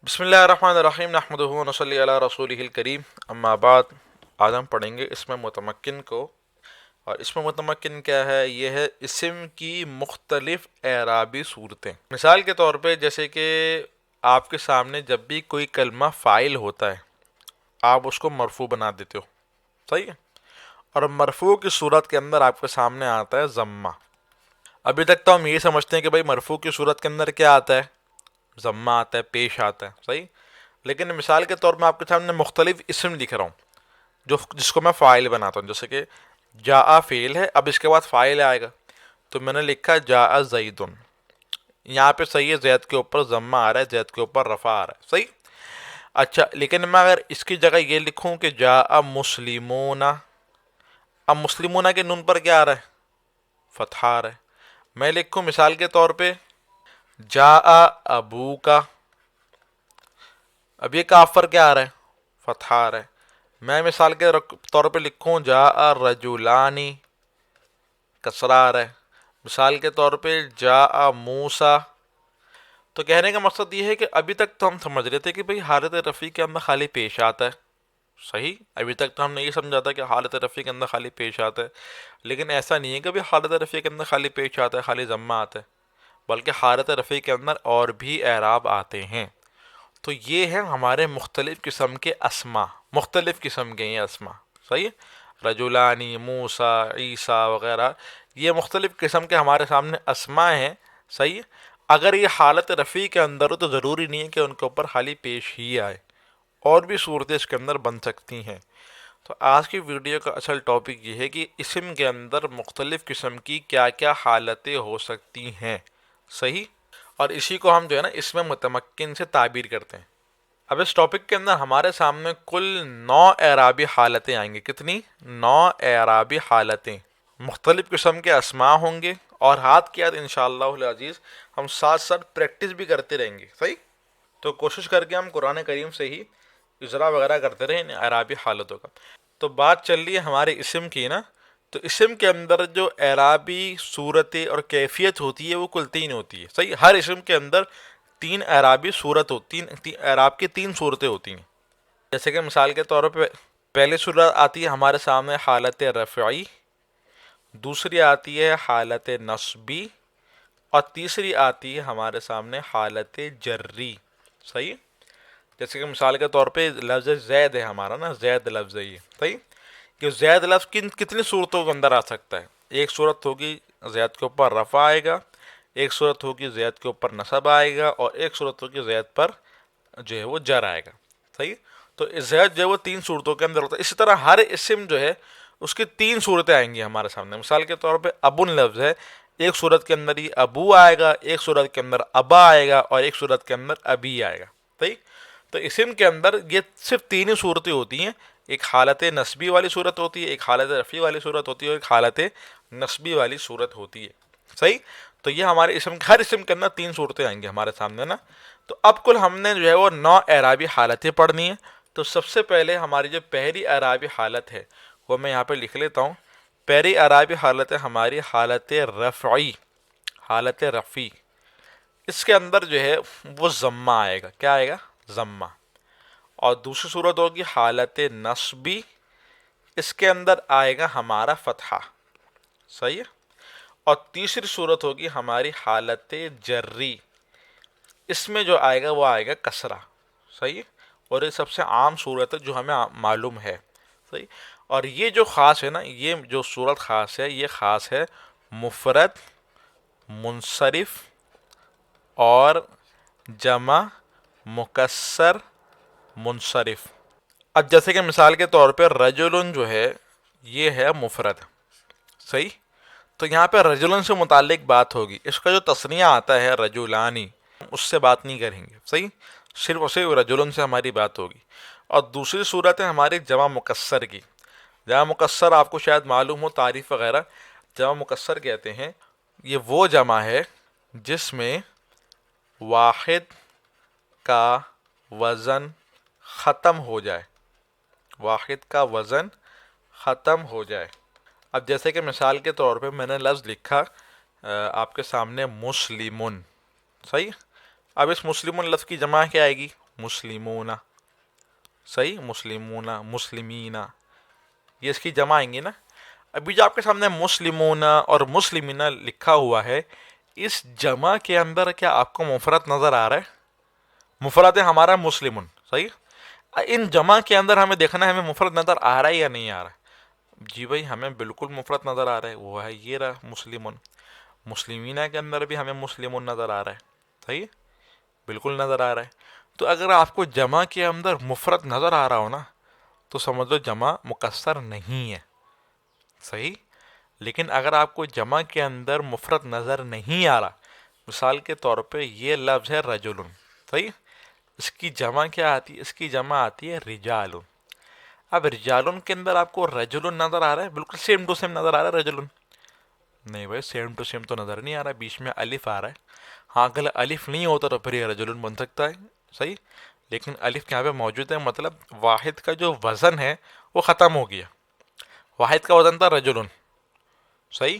بسم اللہ الرحمن الرحیم نحمدہ و نصلی علی رسولہ الکریم اما بعد۔ آج ہم پڑھیں گے اسم متمکن کو، اور اسم متمکن کیا ہے؟ یہ ہے اسم کی مختلف اعرابی صورتیں۔ مثال کے طور پہ جیسے کہ آپ کے سامنے جب بھی کوئی کلمہ فاعل ہوتا ہے آپ اس کو مرفوع بنا دیتے ہو، صحیح ہے؟ اور مرفوع کی صورت کے اندر آپ کے سامنے آتا ہے ضمہ۔ ابھی تک تو ہم یہ سمجھتے ہیں کہ بھائی مرفوع کی صورت کے اندر کیا آتا ہے؟ ضمہ آتا ہے، پیش آتا ہے، صحیح؟ لیکن مثال کے طور میں آپ کے سامنے مختلف اسم لکھ رہا ہوں جس کو میں فاعل بناتا ہوں، جیسے کہ جاء فعل ہے، اب اس کے بعد فاعل آئے گا، تو میں نے لکھا جاء زیدن۔ یہاں پہ صحیح ہے، زید کے اوپر ضمہ آ رہا ہے، زید کے اوپر رفع آ رہا ہے، صحیح؟ اچھا، لیکن میں اگر اس کی جگہ یہ لکھوں کہ جاء مسلمون، اب مسلمون کے نون پر کیا آ رہا ہے؟ فتح آ رہا ہے۔ میں لکھوں مثال کے طور پہ جاء ابو کا، اب یہ کاف پر کیا آ رہا ہے؟ فتح آ رہا ہے۔ میں مثال کے طور پہ لکھوں جاء رجلانی، کسرہ آ رہا ہے۔ مثال کے طور پہ جاء موسیٰ۔ تو کہنے کا مقصد یہ ہے کہ ابھی تک تو ہم سمجھ رہے تھے کہ بھئی حالت رفع کے اندر خالی پیش آتا ہے، صحیح؟ ابھی تک تو ہم نے یہ سمجھا تھا کہ حالت رفع کے اندر خالی پیش آتا ہے، لیکن ایسا نہیں ہے کہ بھئی حالت رفع کے اندر خالی پیش آتا ہے، خالی ضمہ آتا ہے، بلکہ حالت رفع کے اندر اور بھی اعراب آتے ہیں۔ تو یہ ہیں ہمارے مختلف قسم کے اسما، مختلف قسم کے یہ اسما، صحیح ہے؟ رجولانی، موسیٰ، عیسیٰ وغیرہ، یہ مختلف قسم کے ہمارے سامنے اسما ہیں، صحیح ہے؟ اگر یہ حالت رفع کے اندر ہو تو ضروری نہیں ہے کہ ان کے اوپر خالی پیش ہی آئے، اور بھی صورتیں اس کے اندر بن سکتی ہیں۔ تو آج کی ویڈیو کا اصل ٹاپک یہ ہے کہ اسم کے اندر مختلف قسم کی کیا کیا حالتیں ہو سکتی ہیں، صحیح؟ اور اسی کو ہم جو ہے نا اسم متمکن سے تعبیر کرتے ہیں۔ اب اس ٹاپک کے اندر ہمارے سامنے کل 9 اعرابی حالتیں آئیں گی۔ کتنی؟ 9 اعرابی حالتیں، مختلف قسم کے اسماء ہوں گے، اور ہاتھ کی یاد انشاءاللہ العزیز ہم ساتھ ساتھ پریکٹس بھی کرتے رہیں گے، صحیح؟ تو کوشش کر کے ہم قرآن کریم سے ہی اجرا وغیرہ کرتے رہیں ان اعرابی حالتوں کا۔ تو بات چل رہی ہے ہمارے اسم کی نا، تو اسم کے اندر جو اعرابی صورتیں اور کیفیت ہوتی ہے وہ کل 3 ہوتی ہے، صحیح؟ ہر اسم کے اندر 3 اعرابی صورت ہوتی ہیں، اعراب کی 3 صورتیں ہوتی ہیں۔ جیسے کہ مثال کے طور پہ پہلی صورت آتی ہے ہمارے سامنے حالت رفعی، دوسری آتی ہے حالت نصبی، اور تیسری آتی ہے ہمارے سامنے حالت جری، صحیح؟ جیسے کہ مثال کے طور پہ لفظ زید ہے ہمارا نا، زید لفظ ہے یہ، صحیح؟ کہ زید لفظ کتنی صورتوں کے اندر آ سکتا ہے؟ ایک صورت ہوگی زید کے اوپر رفع آئے گا، ایک صورت ہوگی زید کے اوپر نصب آئے گا، اور ایک صورت ہوگی زید پر جو ہے وہ جر آئے گا، صحیح؟ تو زید جو ہے وہ 3 صورتوں کے اندر ہوتا ہے۔ اسی طرح ہر اسم جو ہے اس کی 3 صورتیں آئیں گی ہمارے سامنے۔ مثال کے طور پہ ابن لفظ ہے، ایک صورت کے اندر یہ ابو آئے گا، ایک صورت کے اندر ابا آئے گا، اور ایک صورت کے اندر ابی آئے گا، صحیح؟ تو اسم کے اندر یہ صرف 3 ہی صورتیں ہوتی ہیں، ایک حالت نصبی والی صورت ہوتی ہے، ایک حالت رفعی والی صورت ہوتی ہے، اور ایک حالت نصبی والی صورت ہوتی ہے، صحیح؟ تو یہ ہمارے اسم، ہر اسم کے اندر 3 صورتیں آئیں گی ہمارے سامنے نا۔ تو اب کل ہم نے جو ہے وہ 9 اعرابی حالتیں پڑھنی ہیں۔ تو سب سے پہلے ہماری جو پہلی اعرابی حالت ہے وہ میں یہاں پہ لکھ لیتا ہوں۔ پہلی اعرابی حالت ہے ہماری حالت رفعی، حالت رفعی۔ اس کے اندر جو ہے وہ ضمہ آئے گا، کیا آئے گا؟ ضمہ۔ اور دوسری صورت ہوگی حالت نصبی، اس کے اندر آئے گا ہمارا فتحہ، صحیح ہے؟ اور تیسری صورت ہوگی ہماری حالت جری، اس میں جو آئے گا وہ آئے گا کسرہ، صحیح ہے؟ اور یہ سب سے عام صورت ہے جو ہمیں معلوم ہے، صحیح؟ اور یہ جو خاص ہے نا، یہ جو صورت خاص ہے، یہ خاص ہے مفرد، منصرف اور جمع مکسر منصرف۔ اب جیسے کہ مثال کے طور پہ رجلن جو ہے یہ ہے مفرد، صحیح؟ تو یہاں پہ رجلن سے متعلق بات ہوگی، اس کا جو تثنیہ آتا ہے رجولانی، اس سے بات نہیں کریں گے، صحیح؟ صرف اور صرف رجلن سے ہماری بات ہوگی۔ اور دوسری صورت ہے ہماری جمع مکسر کی۔ جمع مکسر آپ کو شاید معلوم ہو، تعریف وغیرہ، جمع مکسر کہتے ہیں یہ وہ جمع ہے جس میں واحد کا وزن ختم ہو جائے، واحد کا وزن ختم ہو جائے۔ اب جیسے کہ مثال کے طور پہ میں نے لفظ لکھا آپ کے سامنے مسلمن، صحیح؟ اب اس مسلمن لفظ کی جمع کیا آئے گی؟ مسلمون، صحیح، مسلمون، مسلمینا، یہ اس کی جمع آئیں گی نا. ابھی جو آپ کے سامنے مسلمون اور مسلمینا لکھا ہوا ہے، اس جمع کے اندر کیا آپ کو مفرد نظر آ رہا ہے؟ مفرد ہے ہمارا مسلمون، صحیح. ان جمع کے اندر ہمیں دیکھنا ہے ہمیں مفرد نظر آ رہا ہے یا نہیں آ رہا ہے. جی بھائی ہمیں بالکل مفرد نظر آ رہا ہے، وہ ہے یہ رہا مسلمون. مسلمینہ کے اندر بھی ہمیں مسلمون نظر آ رہا ہے، صحیح، بالکل نظر آ رہا ہے. تو اگر آپ کو جمع کے اندر مفرد نظر آ رہا ہو نا تو سمجھ لو جمع مکسر نہیں ہے، صحیح. لیکن اگر آپ کو جمع کے اندر مفرد نظر نہیں آ رہا، مثال کے طور پہ یہ لفظ ہے رجل، صحیح، اس کی جمع کیا آتی ہے؟ اس کی جمع آتی ہے رجال. اب رجالن کے اندر آپ کو رجل نظر آ رہا ہے، بالکل سیم ٹو سیم نظر آ رہا ہے رجل؟ نہیں بھائی سیم ٹو سیم تو نظر نہیں آ رہا ہے، بیچ میں الف آ رہا ہے. ہاں اگر الف نہیں ہوتا تو پھر یہ رجل بن سکتا ہے، صحیح. لیکن الف یہاں پہ موجود ہے، مطلب واحد کا جو وزن ہے وہ ختم ہو گیا. واحد کا وزن تھا رجل، صحیح،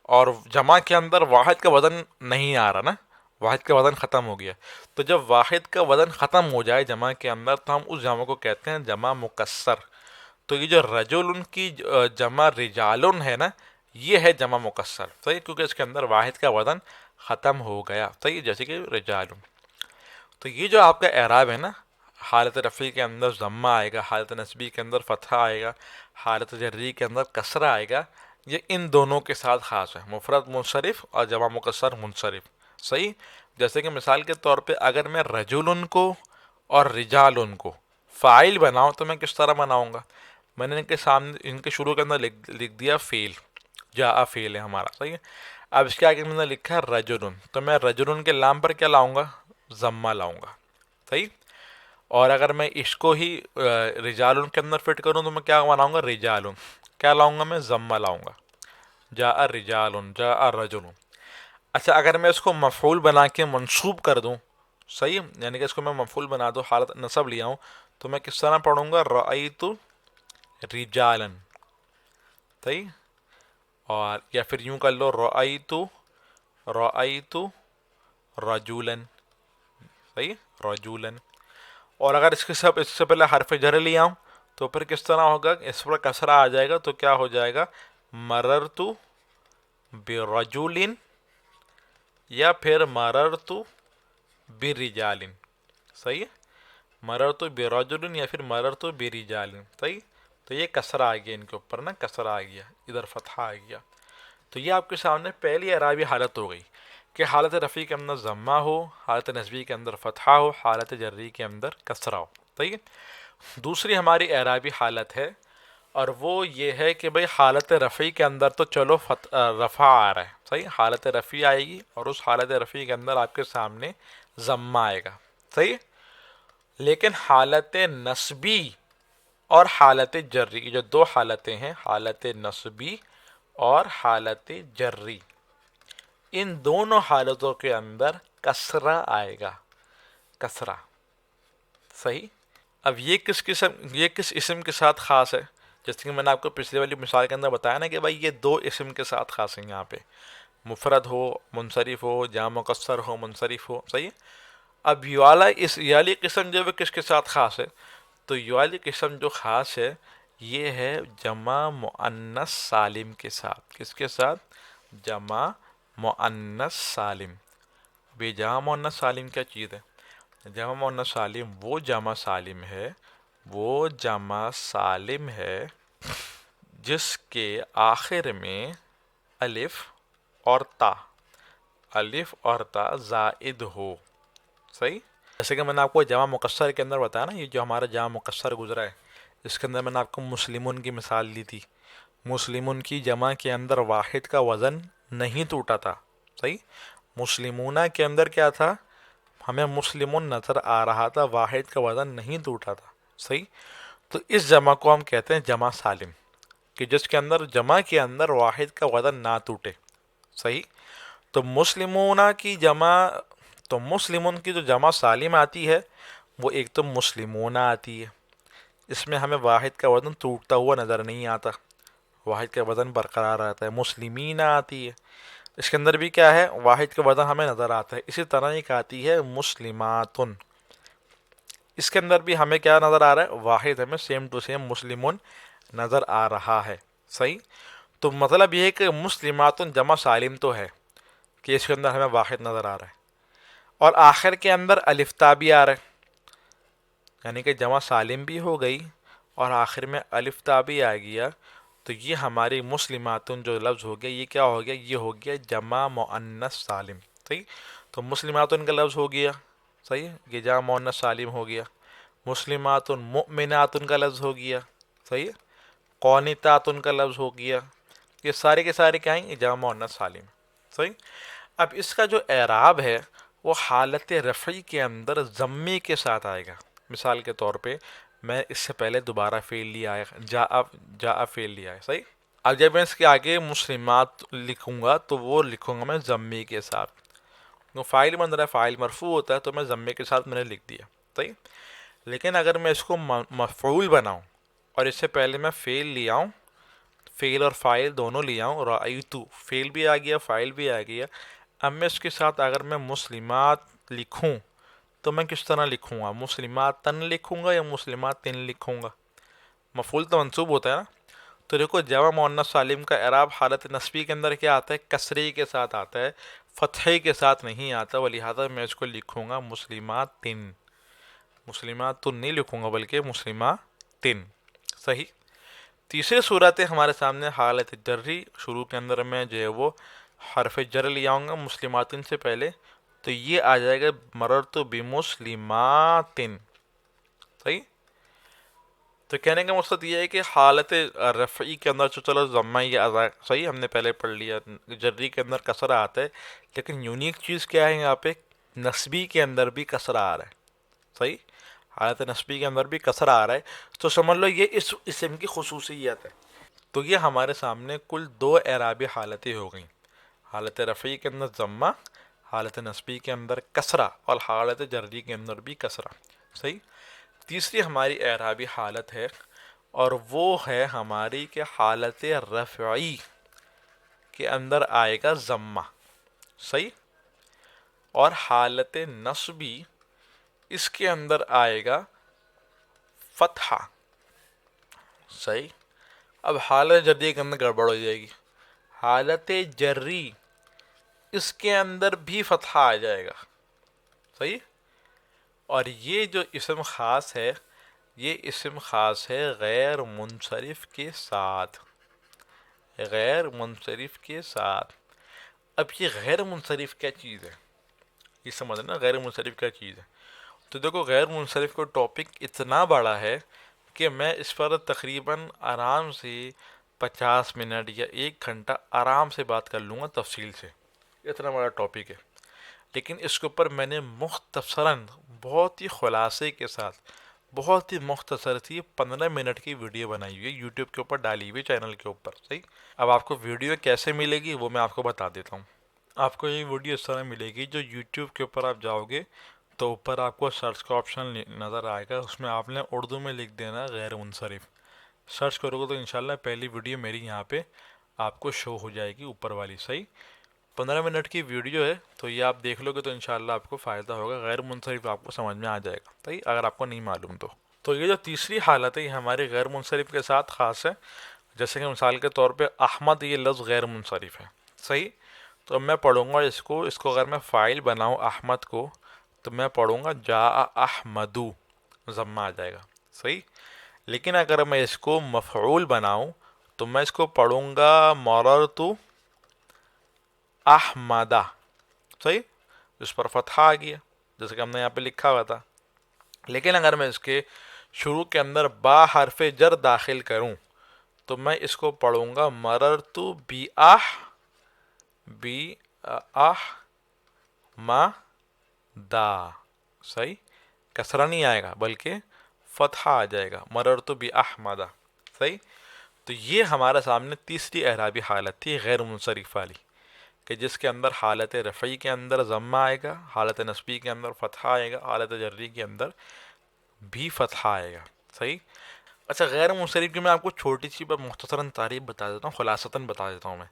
اور جمع کے اندر واحد کا وزن نہیں آ رہا نا، واحد کا وزن ختم ہو گیا. تو جب واحد کا وزن ختم ہو جائے جمع کے اندر تو ہم اس جمع کو کہتے ہیں جمع مکسر. تو یہ جو رجل کی جمع رجالن ہے نا، یہ ہے جمع مکسر، صحیح، کیونکہ اس کے اندر واحد کا وزن ختم ہو گیا، صحیح، جیسے کہ رجالن. تو یہ جو آپ کا اعراب ہے نا، حالت رفعی کے اندر ضمہ آئے گا، حالت نصبی کے اندر فتحہ آئے گا، حالت جری کے اندر کسرہ آئے گا، یہ ان دونوں کے ساتھ خاص ہے، مفرد منصرف اور جمع مکسر منصرف، صحیح. جیسے کہ مثال کے طور پہ اگر میں رجل کو اور رجال کو فاعل بناؤں تو میں کس طرح بناؤں گا؟ میں نے ان کے سامنے ان کے شروع کے اندر لکھ دیا فعل، جاء فعل ہے ہمارا، صحیح ہے. اب اس کے آگے میں نے لکھا ہے رجل، تو میں رجل کے لام پر کیا لاؤں گا؟ ضمہ لاؤں گا، صحیح. اور اگر میں اس کو ہی رجال کے اندر فٹ کروں تو میں کیا بناؤں گا؟ رجال، کیا لاؤں گا؟ میں ضمہ لاؤں گا، جاء رجال، جاء رجل. اچھا اگر میں اس کو مفعول بنا کے منصوب کر دوں، صحیح، یعنی کہ اس کو میں مفعول بنا دوں، حالت نصب لیا ہوں، تو میں کس طرح پڑھوں گا؟ رأیت رجالا، صحیح. اور یا پھر یوں کر لو رأیت رجولا، صحیح، رجولا. اور اگر اس سے پہلے حرف جر لیا ہوں تو پھر کس طرح ہوگا؟ اس پر کسرہ آ جائے گا تو کیا ہو جائے گا؟ مررت برجل، یا پھر مررت برجال، صحیح، مررت برجل یا پھر مررت برجال، صحیح. تو یہ کسرہ آ گیا، ان کے اوپر نا کسرہ آ گیا، ادھر فتحہ آ گیا. تو یہ آپ کے سامنے پہلی اعرابی حالت ہو گئی کہ حالت رفعی کے اندر ضمہ ہو، حالت نصبی کے اندر فتحہ ہو، حالت جری کے اندر کسرہ ہو، صحیح. دوسری ہماری اعرابی حالت ہے اور وہ یہ ہے کہ بھئی حالت رفعی کے اندر تو چلو رفع آ رہا ہے، صحیح، حالت رفعی آئے گی اور اس حالت رفعی کے اندر آپ کے سامنے ضمہ آئے گا، صحیح. لیکن حالت نصبی اور حالت جری، یہ جو دو حالتیں ہیں، حالت نصبی اور حالت جری، ان دونوں حالتوں کے اندر کسرہ آئے گا، کسرہ، صحیح. اب یہ کس اسم کے ساتھ خاص ہے؟ جیسے کہ میں نے آپ کو پچھلی والی مثال کے اندر بتایا نا کہ بھائی یہ دو اسم کے ساتھ خاص ہیں، یہاں پہ مفرد ہو منصرف ہو، جمع مکسر ہو منصرف ہو، صحیح. اب یہ والی قسم جو ہے کس کے ساتھ خاص ہے؟ تو یہ والی قسم جو خاص ہے یہ ہے جمع مؤنث سالم کے ساتھ. کس کے ساتھ؟ جمع مؤنث سالم. بے جمع مؤنث سالم کیا چیز ہے؟ جمع مؤنث سالم وہ جمع سالم ہے، وہ جمع سالم ہے جس کے آخر میں الف اور تا زائد ہو، صحیح. جیسے کہ میں نے آپ کو جمع مکسر کے اندر بتایا نا، یہ جو ہمارا جمع مکسر گزرا ہے اس کے اندر میں نے آپ کو مسلمون کی مثال دی تھی. مسلمون کی جمع کے اندر واحد کا وزن نہیں ٹوٹا تھا، صحیح. مسلمونہ کے اندر کیا تھا؟ ہمیں مسلمون نظر آ رہا تھا، واحد کا وزن نہیں ٹوٹا تھا، صحیح. تو اس جمع کو ہم کہتے ہیں جمع سالم، کہ جس کے اندر جمع کے اندر واحد کا وزن نہ ٹوٹے، صحیح. تو مسلمونہ کی جمع، تو مسلمون کی جو جمع سالم آتی ہے وہ ایک تو مسلمونہ آتی ہے، اس میں ہمیں واحد کا وزن ٹوٹتا ہوا نظر نہیں آتا، واحد کا وزن برقرار رہتا ہے. مسلمین آتی ہے، اس کے اندر بھی کیا ہے؟ واحد کا وزن ہمیں نظر آتا ہے. اسی طرح ایک آتی ہے مسلماتن، اس کے اندر بھی ہمیں کیا نظر آ رہا ہے؟ واحد ہمیں سیم ٹو سیم مسلمون نظر آ رہا ہے. صحیح. تو مطلب یہ ہے کہ مسلمات جمع سالم تو ہے کہ اس کے اندر ہمیں واحد نظر آ رہا ہے، اور آخر کے اندر الف تا بھی آ رہا ہے، یعنی کہ جمع سالم بھی ہو گئی اور آخر میں الف تا بھی آ گیا. تو یہ ہماری مسلماتن جو لفظ ہو گیا یہ کیا ہو گیا؟ یہ ہو گیا جمع مؤنث سالم. صحیح. تو مسلماتن کا لفظ ہو گیا، صحیح، یہ جمع مؤنث سالم ہو گیا. مسلماتن مؤمناتن کا لفظ ہو گیا، صحیح. قانتاتن کا لفظ ہو گیا. یہ سارے کے سارے کیا ہیں؟ جمع مؤنث سالم. صحیح. اب اس کا جو اعراب ہے وہ حالت رفعی کے اندر ضمی کے ساتھ آئے گا. مثال کے طور پہ میں اس سے پہلے دوبارہ فعل لیا ہے، جاء فعل لیا ہے. صحیح. اب جب میں اس کے آگے مسلمات لکھوں گا تو وہ لکھوں گا میں ضمی کے ساتھ. وہ فاعل بن رہا ہے، فاعل مرفوع ہوتا ہے تو میں ضمے کے ساتھ میں نے لکھ دیا. صحیح. لیکن اگر میں اس کو مفعول بناؤں اور اس سے پہلے میں فعل لیا ہوں، فعل اور فاعل دونوں لیا ہوں، رأیتو فعل بھی آ گیا فاعل بھی آ گیا، اب میں اس کے ساتھ اگر میں مسلمات لکھوں تو میں کس طرح لکھوں گا؟ مسلمات تن لکھوں گا یا مسلمات تن لکھوں گا؟ مفعول تو منصوب ہوتا ہے نا. تو دیکھو جمع مؤنث سالم کا اعراب حالت نصبی کے اندر کیا آتا ہے؟ کسرے کے ساتھ آتا ہے، فتحے کے ساتھ نہیں آتا، ولہذا میں اس کو لکھوں گا مسلمات تن. مسلمات تن نہیں لکھوں گا بلکہ مسلمات تن. صحیح. تیسری صورت ہے ہمارے سامنے حالت جری. شروع کے اندر میں جو ہے وہ حرف جر لے آؤں گا مسلماتن سے پہلے، تو یہ آ جائے گا مررت بمسلماتن. صحیح. تو کہنے کا مقصد یہ ہے کہ حالت رفعی کے اندر تو چلو ضمہ ہی صحیح ہم نے پہلے پڑھ لیا، جری کے اندر کسرہ آتا ہے، لیکن یونیک چیز کیا ہے یہاں پہ؟ نسبی کے اندر بھی کسرہ آ رہا ہے. صحیح. حالت نسبی کے اندر بھی کسرہ آ رہا ہے، تو سمجھ لو یہ اس اسم کی خصوصیت ہے. تو یہ ہمارے سامنے کل دو اعرابی حالتیں ہو گئیں، حالت رفعی کے اندر ضمہ، حالت نسبی کے اندر کسرہ، اور حالت جری کے اندر بھی کسرہ. صحیح. تیسری ہماری اعرابی حالت ہے اور وہ ہے ہماری کہ حالت رفعی کے اندر آئے گا ضمہ. صحیح. اور حالت نصبی اس کے اندر آئے گا فتحہ. صحیح. اب حالت جری کے اندر گڑبڑ ہو جائے گی، حالت جری اس کے اندر بھی فتحہ آ جائے گا. صحیح. اور یہ جو اسم خاص ہے یہ اسم خاص ہے غیر منصرف کے ساتھ، غیر منصرف کے ساتھ. اب یہ غیر منصرف کیا چیز ہے؟ یہ سمجھنا غیر منصرف کیا چیز ہے. تو دیکھو غیر منصرف کا ٹاپک اتنا بڑا ہے کہ میں اس پر تقریباً آرام سے 50 منٹ یا 1 گھنٹہ آرام سے بات کر لوں گا تفصیل سے، اتنا بڑا ٹاپک ہے. لیکن اس کے اوپر میں نے مختصراً بہت ہی خلاصے کے ساتھ بہت ہی مختصر سی 15 منٹ کی ویڈیو بنائی ہوئی ہے، یوٹیوب کے اوپر ڈالی ہوئی چینل کے اوپر. صحیح. اب آپ کو ویڈیو کیسے ملے گی وہ میں آپ کو بتا دیتا ہوں. آپ کو یہ ویڈیو اس طرح ملے گی، جو یوٹیوب کے اوپر آپ جاؤ گے تو اوپر آپ کو سرچ کا آپشن نظر آئے گا، اس میں آپ نے اردو میں لکھ دینا غیر منصرف. سرچ کرو گے تو انشاءاللہ پہلی ویڈیو میری یہاں پہ آپ کو شو ہو جائے گی اوپر والی. صحیح. 15 منٹ کی ویڈیو ہے تو یہ آپ دیکھ لو گے تو انشاءاللہ آپ کو فائدہ ہوگا، غیر منصرف آپ کو سمجھ میں آ جائے گا. صحیح. اگر آپ کو نہیں معلوم تو یہ جو تیسری حالت ہے یہ ہماری غیر منصرف کے ساتھ خاص ہے. جیسے کہ مثال کے طور پہ احمد یہ لفظ غیر منصرف ہے. صحیح. تو میں پڑھوں گا اس کو اگر میں فاعل بناؤں احمد کو تو میں پڑھوں گا جاء احمدو، ضمہ آ جائے گا. صحیح. لیکن اگر میں اس کو مفعول بناؤں تو میں اس کو پڑھوں گا مررتو احمدہ. صحیح. اس پر فتحہ آ گیا جیسے کہ ہم نے یہاں پہ لکھا ہوا تھا. لیکن اگر میں اس کے شروع کے اندر با حرف جر داخل کروں تو میں اس کو پڑھوں گا مررتو بی احمدا. صحیح. کسرہ نہیں آئے گا بلکہ فتحہ آ جائے گا، مررتو بی احمدا. صحیح. تو یہ ہمارے سامنے تیسری اعرابی حالت تھی غیر منصرف والی، کہ جس کے اندر حالت رفعی کے اندر ضمہ آئے گا، حالت نصبی کے اندر فتحہ آئے گا، حالت جری کے اندر بھی فتحہ آئے گا. صحیح. اچھا غیر منصرف کی میں آپ کو چھوٹی سی پر مختصراً تعریف بتا دیتا ہوں، خلاصتاً بتا دیتا ہوں میں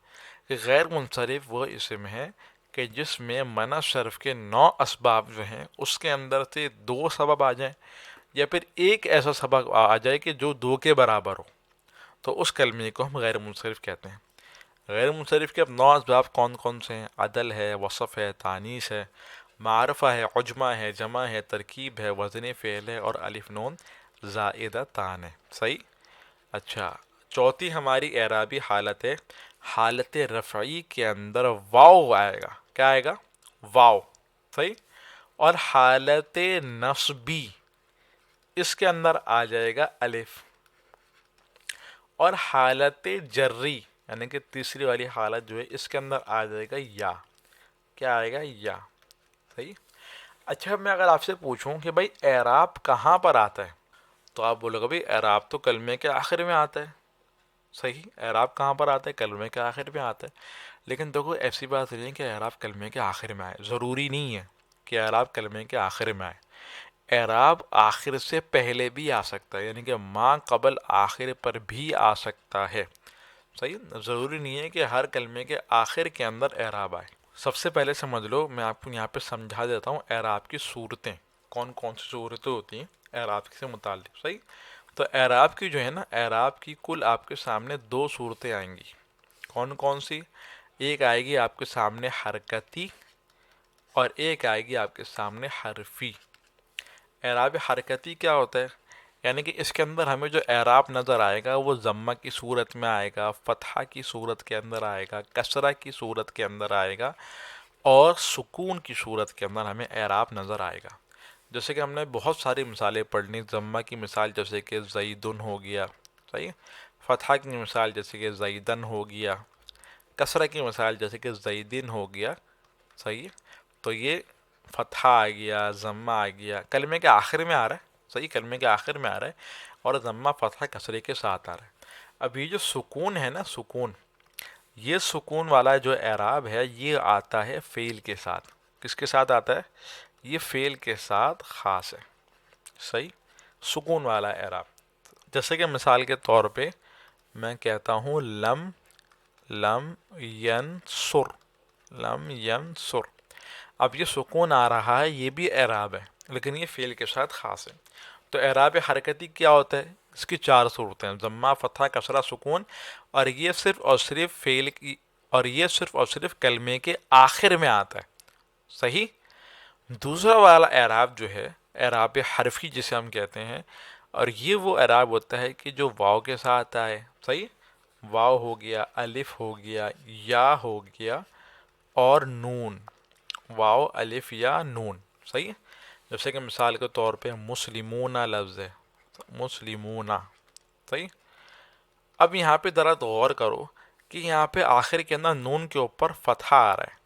کہ غیر منصرف وہ اسم ہے کہ جس میں منع صرف کے 9 اسباب جو ہیں اس کے اندر سے 2 سبب آ جائیں یا پھر ایک ایسا سبق آ جائے کہ جو دو کے برابر ہو، تو اس کلمے کو ہم غیر منصرف کہتے ہیں۔ غیر منصرف کے اب 9 اسباب کون کون سے ہیں؟ عدل ہے، وصف ہے، تانیث ہے، معرفہ ہے، عجمہ ہے، جمع ہے، ترکیب ہے، وزن فعل ہے، اور الف نون زائدہ تان ہے۔ صحیح؟ اچھا، چوتھی ہماری اعرابی حالت ہے، حالت رفعی کے اندر واو آئے گا۔ کیا آئے گا؟ واو۔ صحیح؟ اور حالت نصبی، اس کے اندر آ جائے گا الف۔ اور حالت جری یعنی کہ تیسری والی حالت جو ہے، اس کے اندر آ جائے گا یا۔ کیا آئے گا؟ یا۔ صحیح؟ اچھا، میں اگر آپ سے پوچھوں کہ بھائی اعراب کہاں پر آتا ہے، تو آپ بولو گے بھائی اعراب تو کلمے کے آخر میں آتا ہے۔ صحیح؟ اعراب کہاں پر آتا ہے؟ کلمے کے آخر میں آتا ہے۔ لیکن دیکھو ایسی بات نہیں ہے کہ اعراب کلمے کے آخر میں آئے، ضروری نہیں ہے کہ اعراب کلمے کے آخر میں آئے۔ اعراب آخر سے پہلے بھی آ سکتا ہے، یعنی کہ ما قبل آخر پر بھی آ سکتا ہے۔ صحیح؟ ضروری نہیں ہے کہ ہر کلمے کے آخر کے اندر اعراب آئے۔ سب سے پہلے سمجھ لو، میں آپ کو یہاں پہ سمجھا دیتا ہوں اعراب کی صورتیں کون کون سی صورتیں ہوتی ہیں اعراب سے متعلق۔ صحیح؟ تو اعراب کی جو ہے نا، اعراب کی کل آپ کے سامنے 2 صورتیں آئیں گی۔ کون کون سی؟ ایک آئے گی آپ کے سامنے حرکتی، اور ایک آئے گی آپ کے سامنے حرفی۔ اعراب حرکتی کیا ہوتا ہے؟ یعنی کہ اس کے اندر ہمیں جو اعراب نظر آئے گا وہ ضمہ کی صورت میں آئے گا، فتحہ کی صورت کے اندر آئے گا، کسرہ کی صورت کے اندر آئے گا، اور سکون کی صورت کے اندر ہمیں اعراب نظر آئے گا۔ جیسے کہ ہم نے بہت ساری مثالیں پڑھ لی، ضمہ کی مثال جیسے کہ زیدن ہو گیا۔ صحیح؟ فتحہ کی مثال جیسے کہ زیدن ہو گیا، کسرہ کی مثال جیسے کہ زیدن ہو گیا۔ صحیح؟ تو یہ فتحہ آ گیا، ضمہ آ گیا، کلمے کے آخر میں آ رہا ہے۔ صحیح؟ کلمے کے آخر میں آ رہا ہے، اور ضمہ فتحہ کسرے کے ساتھ آ رہا ہے۔ اب یہ جو سکون ہے نا، سکون، یہ سکون والا جو اعراب ہے یہ آتا ہے فعل کے ساتھ۔ کس کے ساتھ آتا ہے؟ یہ فعل کے ساتھ خاص ہے۔ صحیح؟ سکون والا اعراب، جیسے کہ مثال کے طور پہ میں کہتا ہوں لم ینصر، لم ینصر۔ اب یہ سکون آ رہا ہے، یہ بھی اعراب ہے، لیکن یہ فعل کے ساتھ خاص ہے۔ تو اعراب حرکتی کیا ہوتا ہے؟ اس کی 4 صورتیں ہیں، ضمہ، فتحہ، کسرہ، سکون، اور یہ صرف اور صرف فعل کی، اور یہ صرف اور صرف کلمے کے آخر میں آتا ہے۔ صحیح؟ دوسرا والا اعراب جو ہے اعراب حرفی جسے ہم کہتے ہیں، اور یہ وہ اعراب ہوتا ہے کہ جو واو کے ساتھ آئے۔ صحیح؟ واو ہو گیا، الف ہو گیا، یا ہو گیا، اور نون۔ واو، الف، یا، نون۔ صحیح؟ جیسے کہ مثال کے طور پہ مسلمون لفظ ہے، مسلمون۔ صحیح؟ اب یہاں پہ ذرا غور کرو کہ یہاں پہ آخر کے اندر نون کے اوپر فتحہ آ رہا ہے۔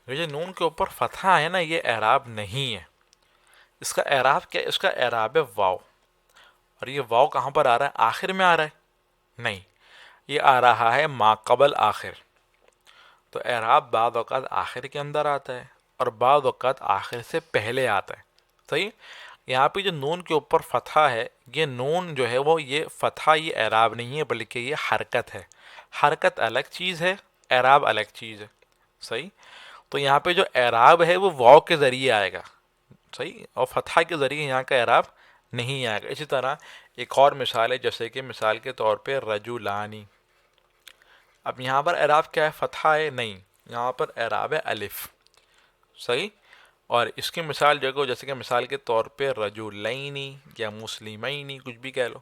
یہ نون کے اوپر فتحہ ہے نا، یہ اعراب نہیں ہے۔ اس کا اعراب کیا ہے؟ اس کا اعراب ہے واو۔ اور یہ واو کہاں پر آ رہا ہے؟ آخر میں آ رہا ہے؟ نہیں، یہ آ رہا ہے ما قبل آخر۔ تو اعراب بعض اوقات آخر کے اندر آتا ہے، اور بعض اوقات آخر سے پہلے آتا ہے۔ صحیح؟ یہاں پہ جو نون کے اوپر فتحہ ہے، یہ نون جو ہے وہ یہ فتحہ، یہ اعراب نہیں ہے بلکہ یہ حرکت ہے۔ حرکت الگ چیز ہے، اعراب الگ چیز ہے۔ صحیح؟ تو یہاں پہ جو اعراب ہے وہ واو کے ذریعے آئے گا۔ صحیح؟ اور فتحہ کے ذریعے یہاں کا اعراب نہیں آئے گا۔ اسی طرح ایک اور مثال ہے، جیسے کہ مثال کے طور پہ رجولانی۔ اب یہاں پر اعراب کیا ہے؟ فتحہ ہے؟ نہیں، یہاں پر اعراب ہے الف۔ صحیح؟ اور اس کی مثال جو جیسے کہ مثال کے طور پہ رجولینی یا مسلمینی، کچھ بھی کہہ لو۔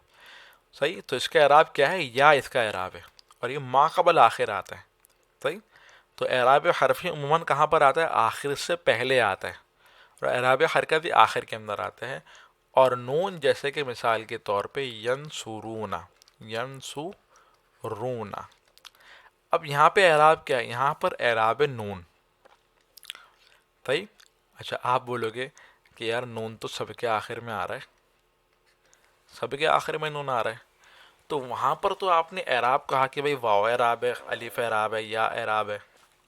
صحیح؟ تو اس کا اعراب کیا ہے؟ یا اس کا اعراب ہے، اور یہ ما قبل آخر آتا ہے۔ صحیح؟ تو اعراب حرفی عموماً کہاں پر آتا ہے؟ آخر سے پہلے آتا ہے، اور اعراب حرکتی آخر کے اندر آتا ہے۔ اور نون جیسے کہ مثال کے طور پہ ینصرون، ینصرون۔ اب یہاں پہ اعراب کیا ہے؟ یہاں پر اعراب نون۔ صحیح؟ اچھا، آپ بولو گے کہ یار نون تو سب کے آخر میں آ رہا ہے، سب کے آخر میں نون آ رہا ہے، تو وہاں پر تو آپ نے اعراب کہا کہ بھائی واو اعراب ہے، الف اعراب ہے، یا اعراب ہے،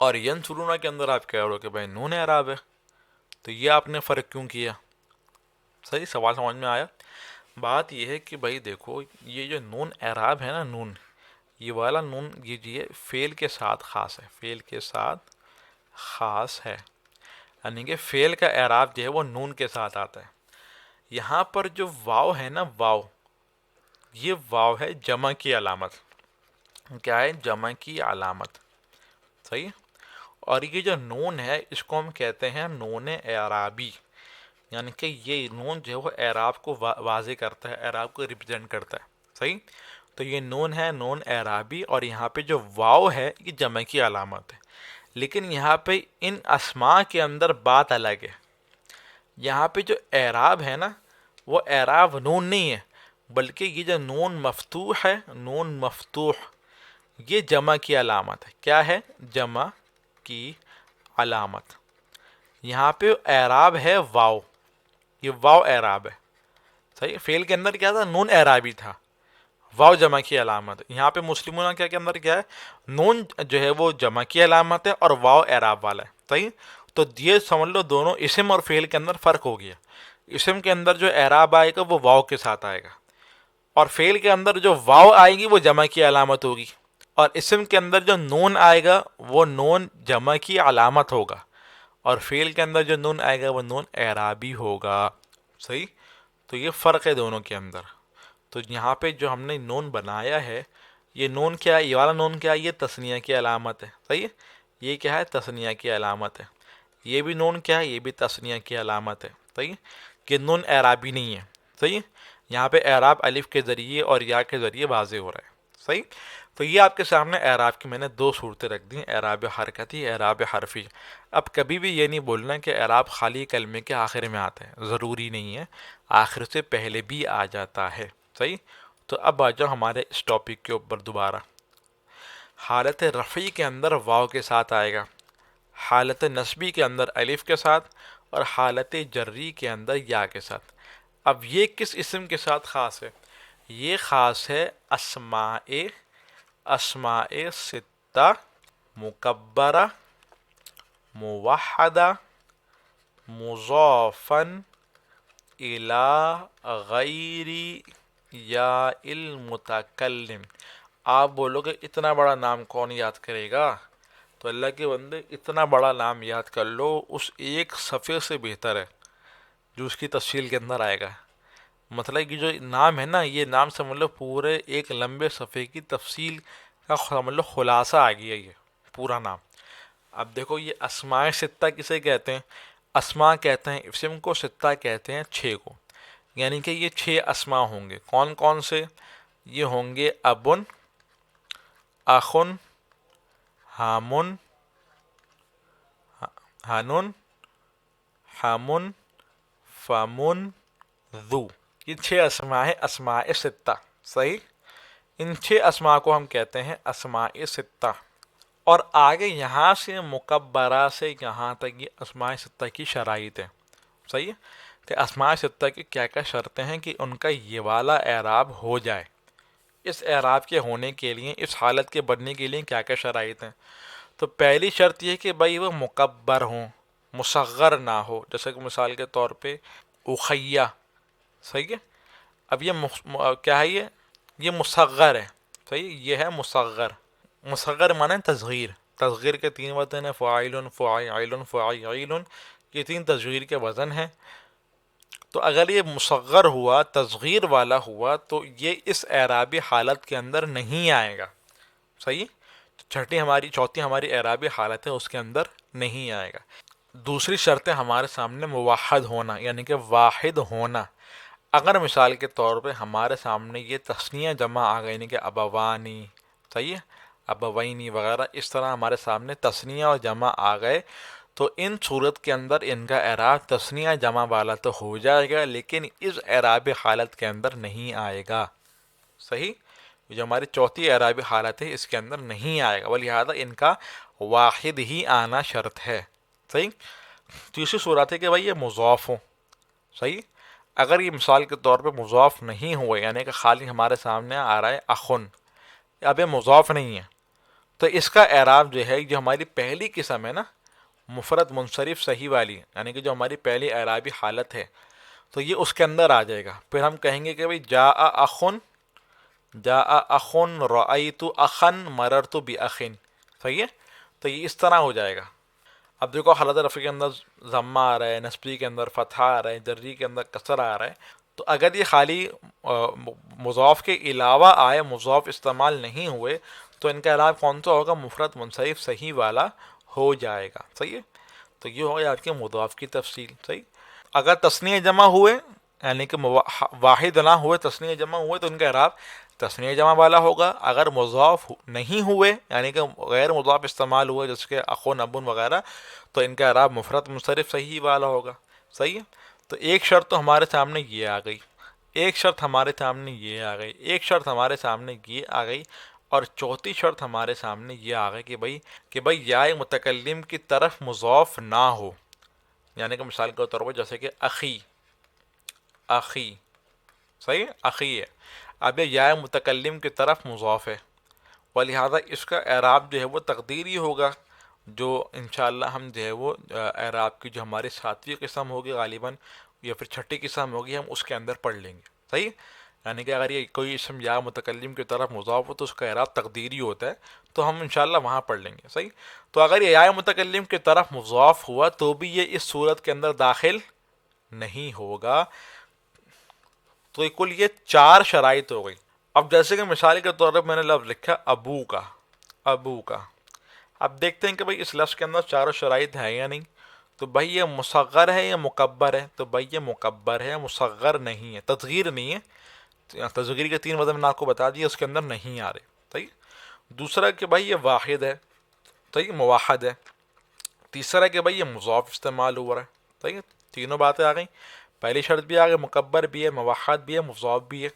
اور ینصرون کے اندر آپ کہہ رہے ہو کہ بھائی نون اعراب ہے، تو یہ آپ نے فرق کیوں کیا؟ صحیح؟ سوال سمجھ میں آیا؟ بات یہ ہے کہ بھائی دیکھو، یہ جو نون اعراب ہے نا، نون، یہ والا نون یہ فعل کے ساتھ خاص ہے، فعل کے ساتھ خاص ہے، یعنی کہ فعل کا اعراب جو ہے وہ نون کے ساتھ آتا ہے۔ یہاں پر جو واو ہے نا، واو، یہ واو ہے جمع کی علامت. کیا ہے؟ جمع کی علامت. صحیح. اور یہ جو نون ہے اس کو ہم کہتے ہیں نون اعرابی، یعنی کہ یہ نون جو ہے وہ اعراب کو واضح کرتا ہے، اعراب کو ریپرزینٹ کرتا ہے. صحیح. تو یہ نون ہے نون اعرابی، اور یہاں پہ جو واو ہے یہ جمع کی علامت ہے. لیکن یہاں پہ ان اسماء کے اندر بات الگ ہے. یہاں پہ جو اعراب ہے نا وہ اعراب نون نہیں ہے، بلکہ یہ جو نون مفتوح ہے، نون مفتوح، یہ جمع کی علامت ہے. کیا ہے؟ جمع کی علامت. یہاں پہ اعراب ہے واو، یہ واو اعراب ہے. صحیح. فعل کے اندر کیا تھا؟ نون اعرابی تھا، واو جمع کی علامت. یہاں پہ مسلمون کیا کے اندر کیا ہے؟ نون جو ہے وہ جمع کی علامت ہے اور واو اعراب والا ہے. صحیح. تو یہ سمجھ لو دونوں اسم اور فعل کے اندر فرق ہو گیا. اسم کے اندر جو اعراب آئے گا وہ واو کے ساتھ آئے گا، اور فعل کے اندر جو واو آئے گی وہ جمع کی علامت ہوگی. اور اسم کے اندر جو نون آئے گا وہ نون جمع کی علامت ہوگا، اور فعل کے اندر جو نون آئے گا وہ نون اعرابی ہوگا. صحیح. تو یہ فرق ہے دونوں کے اندر. تو یہاں پہ جو ہم نے نون بنایا ہے، یہ نون کیا ہے؟ یہ والا نون کیا ہے؟ یہ تثنیہ کی علامت ہے. صحیح ہے. یہ کیا ہے؟ تثنیہ کی علامت ہے. یہ بھی نون کیا ہے؟ یہ بھی تثنیہ کی علامت ہے. صحیح. کہ نون اعرابی نہیں ہے. صحیح. یہاں پہ اعراب الف کے ذریعے اور یا کے ذریعے واضح ہو رہا ہے. صحیح. تو یہ آپ کے سامنے اعراب کی میں نے دو صورتیں رکھ دی، اعراب حرکتی، اعراب حرفی. اب کبھی بھی یہ نہیں بولنا کہ اعراب خالی کلمے کے آخر میں آتا ہے، ضروری نہیں ہے، آخر سے پہلے بھی آ جاتا ہے. صحیح. تو اب آ جاؤ ہمارے اس ٹاپک کے اوپر دوبارہ. حالت رفعی کے اندر واو کے ساتھ آئے گا، حالت نصبی کے اندر الف کے ساتھ، اور حالت جری کے اندر یا کے ساتھ. اب یہ کس اسم کے ساتھ خاص ہے؟ یہ خاص ہے اسماء ستہ مکبرہ موحدہ مضافن الی غیر یا المتکلم. آپ بولو کہ اتنا بڑا نام کون یاد کرے گا؟ تو اللہ کے بندے اتنا بڑا نام یاد کر لو، اس ایک صفحے سے بہتر ہے جو اس کی تفصیل کے اندر آئے گا. مطلب کہ جو نام ہے نا، یہ نام سمجھ لو پورے ایک لمبے صفحے کی تفصیل کا سمجھ لو خلاصہ آ گیا یہ پورا نام. اب دیکھو یہ اسماء ستہ کسے کہتے ہیں؟ اسماء کہتے ہیں اسم کو، ستہ کہتے ہیں چھ کو. یعنی کہ یہ چھ اسماء ہوں گے. کون کون سے؟ یہ ہوں گے ابن، اخن، ہامن، ہنن، حمن، فمن، ذو. یہ چھ اسماء ہیں، اسماء ستہ. صحیح. ان چھ اسماء کو ہم کہتے ہیں اسماء ستہ. اور آگے یہاں سے مکبرہ سے یہاں تک یہ اسماء ستہ کی شرائط ہیں. صحیح ہے. کہ اسماء ستہ کی کیا کیا شرطیں ہیں کہ ان کا یہ والا اعراب ہو جائے. اس اعراب کے ہونے کے لیے، اس حالت کے بننے کے لیے کیا کیا شرائط ہیں؟ تو پہلی شرط یہ کہ بھائی وہ مکبر ہوں، مصغر نہ ہو. جیسے کہ مثال کے طور پہ اخیہ. صحیح ہے. اب یہ کیا ہے؟ یہ مصغر ہے. صحیح. یہ ہے مصغر. مصغر معنی تصغیر. تصغیر کے تین وزن ہیں، فاعل، فاعل، فاعل. یہ تین تصغیر کے وزن ہیں. تو اگر یہ مصغر ہوا، تصغیر والا ہوا، تو یہ اس اعرابی حالت کے اندر نہیں آئے گا. صحیح. چوتھی ہماری اعرابی حالت ہے، اس کے اندر نہیں آئے گا. دوسری شرط ہے ہمارے سامنے موحد ہونا، یعنی کہ واحد ہونا. اگر مثال کے طور پہ ہمارے سامنے یہ تثنیہ جمع آ گئی، یعنی کہ ابوانی، صحیح ہے، ابوینی وغیرہ، اس طرح ہمارے سامنے تثنیہ اور جمع آ گئے، تو ان صورت کے اندر ان کا اعراب تثنیہ جمع والا تو ہو جائے گا، لیکن اس اعراب حالت کے اندر نہیں آئے گا. صحیح. جو ہماری چوتھی اعرابی حالت ہے اس کے اندر نہیں آئے گا، ولہذا ان کا واحد ہی آنا شرط ہے. صحیح. تیسری صورت ہے کہ بھائی یہ مضاف ہوں. صحیح. اگر یہ مثال کے طور پہ مضاف نہیں ہوئے، یعنی کہ خالی ہمارے سامنے آ رہا ہے اخن، اب یہ مضاف نہیں ہے، تو اس کا اعراب جو ہے، جو ہماری پہلی قسم ہے نا مفرد منصرف صحیح والی، یعنی کہ جو ہماری پہلی اعرابی حالت ہے، تو یہ اس کے اندر آ جائے گا. پھر ہم کہیں گے کہ بھائی جاء اخن، جاء اخن، رأیت اخن، مررت باخن. صحیح ہے. تو یہ اس طرح ہو جائے گا. اب دیکھو حالت رفع کے اندر ضمہ آ رہا ہے، نصبی کے اندر فتحہ آ رہا ہے، جری کے اندر کسر آ رہا ہے، تو اگر یہ خالی مضاف کے علاوہ آئے، مضاف استعمال نہیں ہوئے، تو ان کا اعراب کون سا ہوگا؟ مفرد منصرف صحیح والا ہو جائے گا. صحیح ہے. تو یہ ہو گیا آپ کے مضاف کی تفصیل. صحیح. اگر تثنیہ جمع ہوئے یعنی کہ واحد نہ ہوئے، تثنیہ جمع ہوئے، تو ان کا اعراب تثنیہ جمع والا ہوگا. اگر مضاف نہیں ہوئے یعنی کہ غیر مضاف استعمال ہوئے جیسے کہ اخون ابن وغیرہ، تو ان کا اعراب مفرد منصرف صحیح والا ہوگا. صحیح ہے. تو ایک شرط تو ہمارے سامنے یہ آ گئی، ایک شرط ہمارے سامنے یہ آ گئی، ایک شرط ہمارے سامنے یہ آ گئی، اور چوتھی شرط ہمارے سامنے یہ آ گئی کہ بھائی یا متکلم کی طرف مضاف نہ ہو. یعنی کہ مثال کے طور پر جیسے کہ اخی، اخی. صحیح ہے. اخی ہے. اب یہ یا متکلم کی طرف مضاف ہے، ولہذا اس کا اعراب جو ہے وہ تقدیری ہوگا، جو انشاءاللہ ہم جو ہے وہ اعراب کی جو ہماری ساتویں قسم ہوگی غالباً یا پھر چھٹی قسم ہوگی، ہم اس کے اندر پڑھ لیں گے. صحیح. یعنی کہ اگر یہ کوئی اسم یا متکلم کی طرف مضاف ہو تو اس کا اعراب تقدیری ہوتا ہے، تو ہم انشاءاللہ وہاں پڑھ لیں گے. صحیح. تو اگر یہ یا متکلم کی طرف مضاف ہوا تو بھی یہ اس صورت کے اندر داخل نہیں ہوگا. تو کل یہ 4 شرائط ہو گئی. اب جیسے کہ مثال کے طور پر میں نے لفظ لکھا ابو کا، ابو کا. اب دیکھتے ہیں کہ بھائی اس لفظ کے اندر 4 شرائط ہیں یا نہیں. تو بھائی یہ مصغر ہے یا مکبر ہے؟ تو بھائی یہ مکبر ہے، مصغر نہیں ہے، تصغیر نہیں ہے. تصغیر کے 3 وزن میں نے آپ کو بتا دیا، اس کے اندر نہیں آ رہے. صحیح. دوسرا کہ بھائی یہ واحد ہے، صحیح، موحد ہے. تیسرا کہ بھائی یہ مضاف استعمال ہوا ہے. صحیح. تینوں باتیں آ گئیں. پہلی شرط بھی آ گئی، مکبر بھی ہے، موحد بھی ہے، مضاف بھی ہے.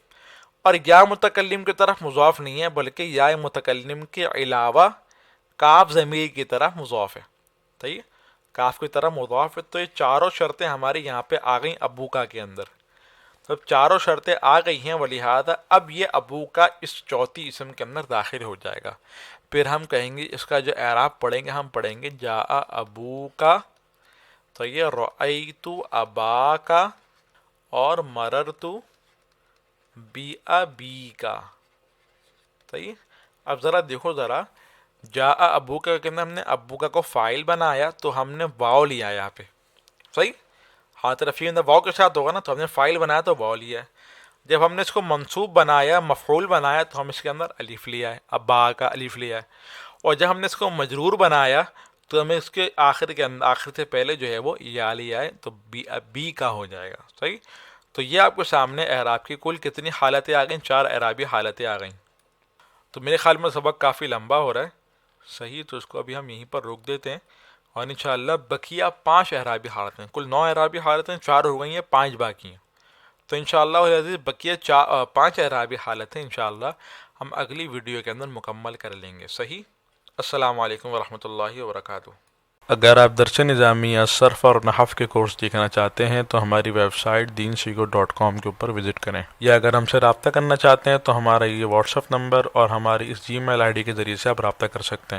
اور یا متکلم کی طرف مضاف نہیں ہے بلکہ یا متکلم کے علاوہ کاف ضمیر کی طرف مضاف ہے. صحیح. کاف کی طرف مضاف ہے. تو یہ 4 شرطیں ہماری یہاں پہ آ گئیں ابو کا کے اندر. اب 4 شرطیں آ گئی ہیں، ولہذا اب یہ ابو کا اس چوتھی اسم کے اندر داخل ہو جائے گا. پھر ہم کہیں گے اس کا جو اعراب پڑھیں گے، ہم پڑھیں گے جاء ابو کا، تو یہ رأیت ابا کا، اور مررت بی ابی کا. صحیح. اب ذرا دیکھو ذرا، جاء ابو کا کہ ہم نے ابو کا کو فاعل بنایا تو ہم نے واو لیا یہاں پہ. صحیح. حالت رفیع اندر واو کے ساتھ ہوگا نا، تو ہم نے فاعل بنایا تو واو لیا ہے. جب ہم نے اس کو منصوب بنایا، مفعول بنایا، تو ہم اس کے اندر الف لیا ہے، ابا کا الف لیا ہے. اور جب ہم نے اس کو مجرور بنایا تو ہمیں اس کے آخر کے اندر، آخر سے پہلے جو ہے وہ یا لیا ہے، تو بی کا ہو جائے گا. صحیح. تو یہ آپ کے سامنے اعراب کی کل کتنی حالتیں آ گئیں؟ 4 اعرابی حالتیں آ گئیں. تو میرے خیال میں سبق کافی لمبا ہو رہا ہے. صحیح. تو اس کو ابھی ہم یہیں پر روک دیتے ہیں، اور انشاءاللہ بقیہ 5 اعرابی حالتیں، کل 9 اعرابی حالتیں 4 ہو گئی ہیں، 5 باقی ہیں. تو انشاءاللہ العزیز بقیہ 5 اعرابی حالتیں انشاءاللہ ہم اگلی ویڈیو کے اندر مکمل کر لیں گے. صحیح. السلام علیکم ورحمۃ اللہ وبرکاتہ. اگر آپ درس نظامیہ صرف اور نحو کے کورس دیکھنا چاہتے ہیں تو ہماری ویب سائٹ deenseeco.com کے اوپر وزٹ کریں، یا اگر ہم سے رابطہ کرنا چاہتے ہیں تو ہمارا یہ واٹس ایپ نمبر اور ہماری اس جی میل آئی ڈی کے ذریعے سے آپ رابطہ کر سکتے ہیں.